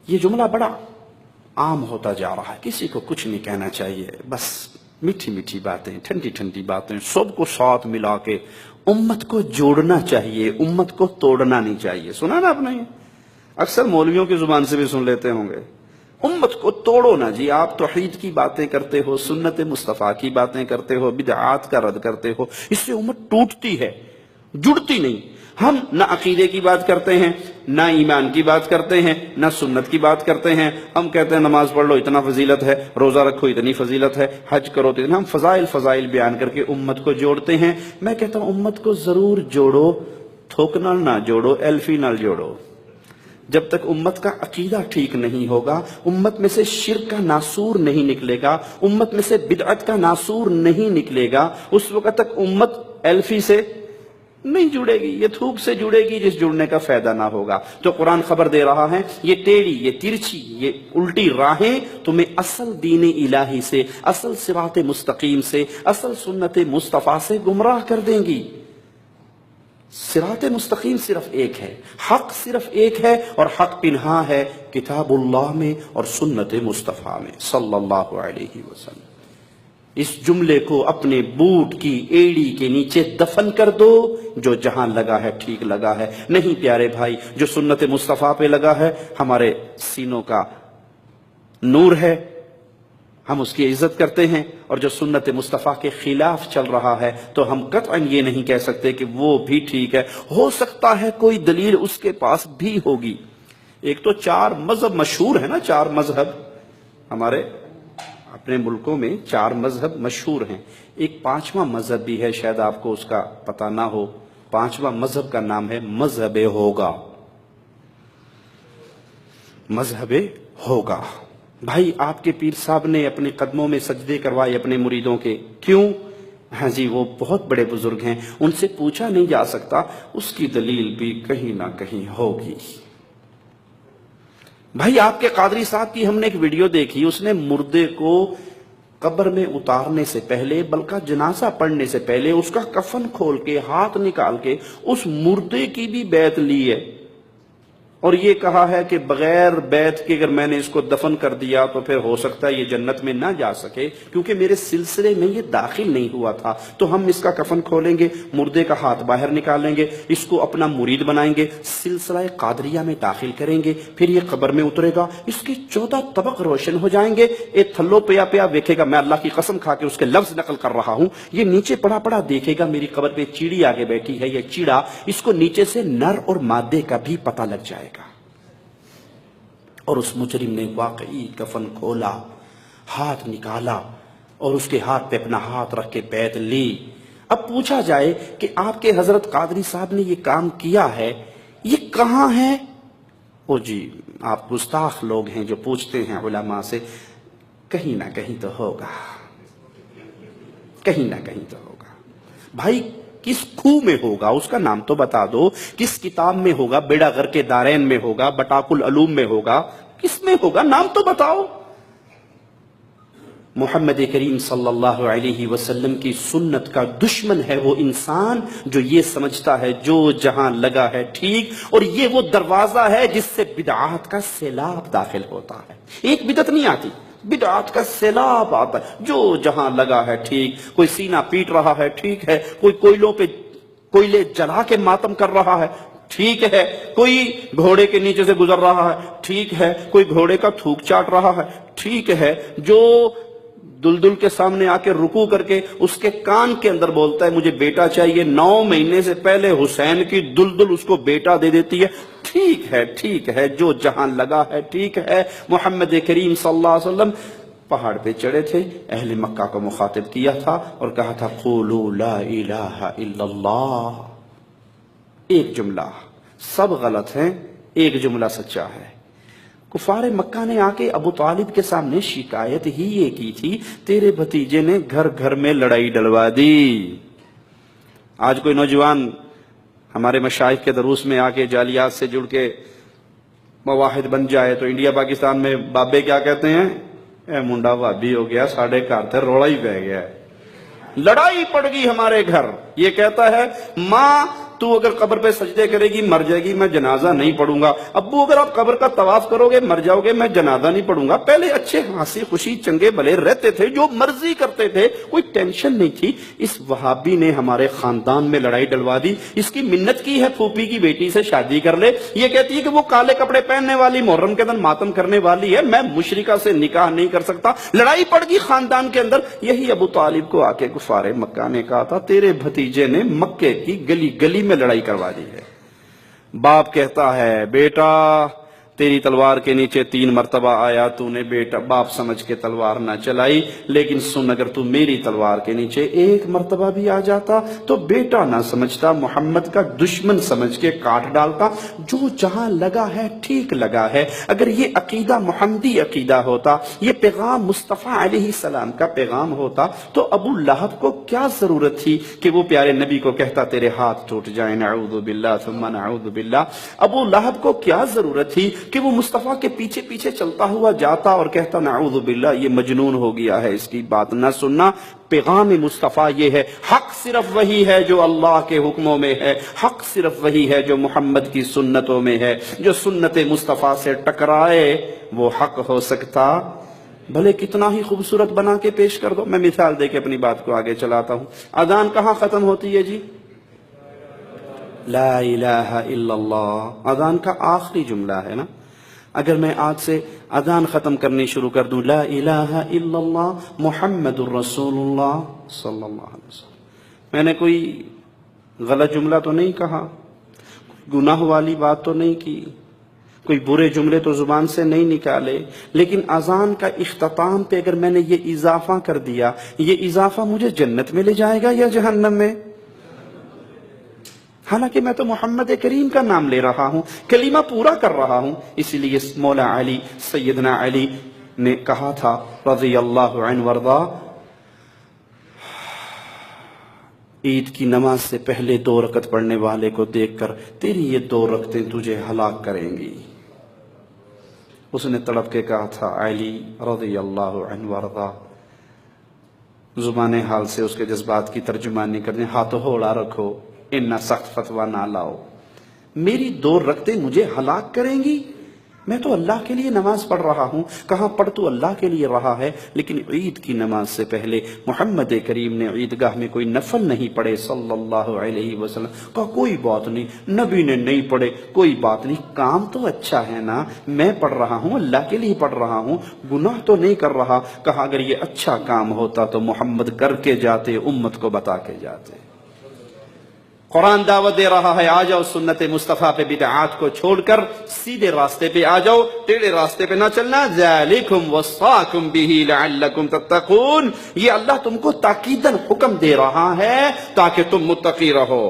یہ جملہ بڑا عام ہوتا جا رہا ہے، کسی کو کچھ نہیں کہنا چاہیے، بس میٹھی میٹھی باتیں، ٹھنڈی ٹھنڈی باتیں، سب کو ساتھ ملا کے امت کو جوڑنا چاہیے، امت کو توڑنا نہیں چاہیے۔ سنا نا آپ نے؟ اکثر مولویوں کی زبان سے بھی سن لیتے ہوں گے، امت کو توڑو نا جی۔ آپ توحید کی باتیں کرتے ہو، سنت مصطفیٰ کی باتیں کرتے ہو، بدعات کا رد کرتے ہو، اس سے امت ٹوٹتی ہے، جڑتی نہیں۔ ہم نہ عقیدے کی بات کرتے ہیں، نہ ایمان کی بات کرتے ہیں، نہ سنت کی بات کرتے ہیں۔ ہم کہتے ہیں نماز پڑھ لو اتنا فضیلت ہے، روزہ رکھو اتنی فضیلت ہے، حج کرو تو اتنا۔ ہم فضائل بیان کر کے امت کو جوڑتے ہیں۔ میں کہتا ہوں امت کو ضرور جوڑو، تھوکنا نہ جوڑو، ایلفی نہ جوڑو۔ جب تک امت کا عقیدہ ٹھیک نہیں ہوگا، امت میں سے شرک کا ناسور نہیں نکلے گا، امت میں سے بدعت کا ناسور نہیں نکلے گا، اس وقت تک امت ایلفی سے نہیں جڑے گی، یہ تھوک سے جڑے گی جس جڑنے کا فائدہ نہ ہوگا۔ تو قرآن خبر دے رہا ہے، یہ ٹیڑھی، یہ ترچھی، یہ الٹی راہیں تمہیں اصل دین الہی سے، اصل صراط مستقیم سے، اصل سنت مصطفیٰ سے گمراہ کر دیں گی۔ صراط مستقیم صرف ایک ہے، حق صرف ایک ہے، اور حق پنہا ہے کتاب اللہ میں اور سنت مصطفیٰ میں صلی اللہ علیہ وسلم۔ اس جملے کو اپنے بوٹ کی ایڑی کے نیچے دفن کر دو، جو جہاں لگا ہے ٹھیک لگا ہے۔ نہیں پیارے بھائی، جو سنت مصطفیٰ پہ لگا ہے ہمارے سینوں کا نور ہے، ہم اس کی عزت کرتے ہیں، اور جو سنت مصطفیٰ کے خلاف چل رہا ہے تو ہم قطعاً یہ نہیں کہہ سکتے کہ وہ بھی ٹھیک ہے۔ ہو سکتا ہے کوئی دلیل اس کے پاس بھی ہوگی۔ ایک تو 4 مذہب مشہور ہے نا، 4 مذہب ہمارے اپنے ملکوں میں 4 مذہب مشہور ہیں۔ ایک 5واں مذہب بھی ہے، شاید آپ کو اس کا پتہ نہ ہو۔ 5واں مذہب کا نام ہے مذہب ہوگا۔ مذہب ہوگا۔ بھائی آپ کے پیر صاحب نے اپنے قدموں میں سجدے کروائے اپنے مریدوں کے، کیوں؟ ہاں جی، وہ بہت بڑے بزرگ ہیں، ان سے پوچھا نہیں جا سکتا، اس کی دلیل بھی کہیں نہ کہیں ہوگی۔ بھائی آپ کے قادری صاحب کی ہم نے ایک ویڈیو دیکھی، اس نے مردے کو قبر میں اتارنے سے پہلے، بلکہ جنازہ پڑھنے سے پہلے، اس کا کفن کھول کے ہاتھ نکال کے اس مردے کی بھی بیعت لی ہے، اور یہ کہا ہے کہ بغیر بیعت کے اگر میں نے اس کو دفن کر دیا تو پھر ہو سکتا ہے یہ جنت میں نہ جا سکے، کیونکہ میرے سلسلے میں یہ داخل نہیں ہوا تھا۔ تو ہم اس کا کفن کھولیں گے، مردے کا ہاتھ باہر نکالیں گے، اس کو اپنا مرید بنائیں گے، سلسلہ قادریہ میں داخل کریں گے، پھر یہ قبر میں اترے گا، اس کے 14 طبق روشن ہو جائیں گے، ایک تھلو پیا پیا دیکھے گا، میں اللہ کی قسم کھا کے اس کے لفظ نقل کر رہا ہوں، یہ نیچے پڑا پڑا دیکھے گا میری قبر پہ چیڑی آگے بیٹھی ہے، یہ چیڑا، اس کو نیچے سے نر اور مادے کا بھی پتہ لگ جائے گا۔ اور اس مجرم نے واقعی کفن کھولا، ہاتھ نکالا، اور اس کے ہاتھ پہ اپنا ہاتھ رکھ کے بیعت لی۔ اب پوچھا جائے کہ آپ کے حضرت قادری صاحب نے یہ کام کیا ہے، یہ کہاں ہے؟ او جی، آپ گستاخ لوگ ہیں جو پوچھتے ہیں علماء سے، کہیں نہ کہیں تو ہوگا، کہیں نہ کہیں تو ہوگا۔ بھائی کس خو میں ہوگا اس کا نام تو بتا دو، کس کتاب میں ہوگا؟ بیڑا غر کے دارین میں ہوگا، بٹاک العلوم میں ہوگا، کس میں ہوگا؟ نام تو بتاؤ۔ محمد کریم صلی اللہ علیہ وسلم کی سنت کا دشمن ہے وہ انسان جو یہ سمجھتا ہے جو جہاں لگا ہے ٹھیک، اور یہ وہ دروازہ ہے جس سے بدعات کا سیلاب داخل ہوتا ہے۔ ایک بدعت نہیں آتی، بدعات کا سیلاب آتا ہے، جو جہاں لگا ہے ٹھیک۔ کوئی سینہ پیٹ رہا ہے، ٹھیک ہے، کوئی کوئلوں پہ کوئلے جلا کے ماتم کر رہا ہے، ٹھیک ہے، کوئی گھوڑے کے نیچے سے گزر رہا ہے، ٹھیک ہے، کوئی گھوڑے کا تھوک چاٹ رہا ہے، ٹھیک ہے، جو دلدل کے سامنے آ کے رکوع کر کے اس کے کان کے اندر بولتا ہے مجھے بیٹا چاہیے، 9 مہینے سے پہلے حسین کی دلدل اس کو بیٹا دے دیتی ہے، ٹھیک ہے، جو جہاں لگا ہے ٹھیک ہے۔ محمد کریم صلی اللہ علیہ وسلم پہاڑ پہ چڑھے تھے، اہل مکہ کو مخاطب کیا تھا اور کہا تھا قولوا لا الہ الا اللہ۔ ایک جملہ، سب غلط ہیں، ایک جملہ سچا ہے۔ کفار مکہ نے آ کے ابو طالب کے سامنے شکایت ہی یہ کی تھی، تیرے بھتیجے نے گھر گھر میں لڑائی ڈلوا دی۔ آج کوئی نوجوان ہمارے مشائخ کے دروس میں آ کے جالیات سے جڑ کے مواحد بن جائے تو انڈیا پاکستان میں بابے کیا کہتے ہیں؟ اے منڈا بھابی ہو گیا، ساڑھے گھر تھے روڑا ہی پہ گیا، لڑائی پڑ گئی ہمارے گھر۔ یہ کہتا ہے ماں تو اگر قبر پہ سجدے کرے گی مر جائے گی، میں جنازہ نہیں پڑھوں گا، ابو اگر آپ قبر کا طواف کرو گے مر جاؤ گے، میں جنازہ نہیں پڑھوں گا۔ پہلے اچھے ہنسی خوشی چنگے بھلے رہتے تھے، جو مرضی کرتے تھے، کوئی ٹینشن نہیں تھی۔ اس وہابی نے ہمارے خاندان میں لڑائی ڈلوا دی، اس کی منت کی ہے پھوپھی کی بیٹی سے شادی کر لے، یہ کہتی ہے کہ وہ کالے کپڑے پہننے والی محرم کے دن ماتم کرنے والی ہے، میں مشرکہ سے نکاح نہیں کر سکتا۔ لڑائی پڑ گئی خاندان کے اندر۔ یہی ابو طالب کو آ کے کفار مکہ نے کہا تھا تیرے بھتیجے نے مکے کی گلی گلی میں لڑائی کروا دی ہے۔ باپ کہتا ہے بیٹا تیری تلوار کے نیچے 3 مرتبہ آیا، تو نے بیٹا باپ سمجھ کے تلوار نہ چلائی، لیکن سن اگر تو میری تلوار کے نیچے 1 مرتبہ بھی آ جاتا تو بیٹا نہ سمجھتا، محمد کا دشمن سمجھ کے کاٹ ڈالتا۔ جو جہاں لگا ہے ٹھیک لگا ہے۔ اگر یہ عقیدہ محمدی عقیدہ ہوتا، یہ پیغام مصطفیٰ علیہ السلام کا پیغام ہوتا، تو ابو لہب کو کیا ضرورت تھی کہ وہ پیارے نبی کو کہتا تیرے ہاتھ ٹوٹ جائیں، نعوذ باللہ ثم نعوذ باللہ۔ ابو لہب کو کیا ضرورت تھی کہ وہ مصطفیٰ کے پیچھے پیچھے چلتا ہوا جاتا اور کہتا نعوذ باللہ یہ مجنون ہو گیا ہے، اس کی بات نہ سننا۔ پیغام مصطفیٰ یہ ہے، حق صرف وہی ہے جو اللہ کے حکموں میں ہے، حق صرف وہی ہے جو محمد کی سنتوں میں ہے۔ جو سنت مصطفیٰ سے ٹکرائے وہ حق ہو سکتا بھلے کتنا ہی خوبصورت بنا کے پیش کر دو۔ میں مثال دے کے اپنی بات کو آگے چلاتا ہوں۔ اذان کہاں ختم ہوتی ہے جی؟ لا الہ الا اللہ، اذان کا آخری جملہ ہے نا۔ اگر میں آج سے اذان ختم کرنی شروع کر دوں لا الہ الا اللہ محمد الرسول اللہ صلی اللہ علیہ وسلم، میں نے کوئی غلط جملہ تو نہیں کہا، گناہ والی بات تو نہیں کی، کوئی برے جملے تو زبان سے نہیں نکالے، لیکن اذان کا اختتام پہ اگر میں نے یہ اضافہ کر دیا، یہ اضافہ مجھے جنت میں لے جائے گا یا جہنم میں؟ حالانکہ میں تو محمد کریم کا نام لے رہا ہوں، کلمہ پورا کر رہا ہوں۔ اسی لیے مولا علی سیدنا علی نے کہا تھا رضی اللہ عنہ وارضا، عید کی نماز سے پہلے 2 رکعت پڑھنے والے کو دیکھ کر تیری یہ 2 رکعتیں تجھے ہلاک کریں گی۔ اس نے تڑپ کے کہا تھا علی رضی اللہ عنہ وارضا، زبان حال سے اس کے جذبات کی ترجمانی کرنے، ہاتھوں ہوڑا رکھو، ان سخت فتویٰ نہ لاؤ، میری 2 رکعتیں مجھے ہلاک کریں گی؟ میں تو اللہ کے لیے نماز پڑھ رہا ہوں۔ کہاں پڑھ تو اللہ کے لیے رہا ہے، لیکن عید کی نماز سے پہلے محمد کریم نے عیدگاہ میں کوئی نفل نہیں پڑھے صلی اللہ علیہ وسلم۔ کہا کوئی بات نہیں، نبی نے نہیں پڑھے کوئی بات نہیں، کام تو اچھا ہے نا، میں پڑھ رہا ہوں اللہ کے لیے پڑھ رہا ہوں، گناہ تو نہیں کر رہا۔ کہا اگر یہ اچھا کام ہوتا تو محمد کر کے جاتے، امت کو بتا کے جاتے۔ قرآن دعوت دے رہا ہے آ جاؤ سنت مصطفیٰ پہ بدعات کو چھوڑ کر سیدھے راستے پہ آ جاؤ، ٹیڑھے راستے پہ نہ چلنا۔ ذالکم وصاکم بہ لعلکم تتقون، یہ اللہ تم کو تاکیداً حکم دے رہا ہے تاکہ تم متقی رہو۔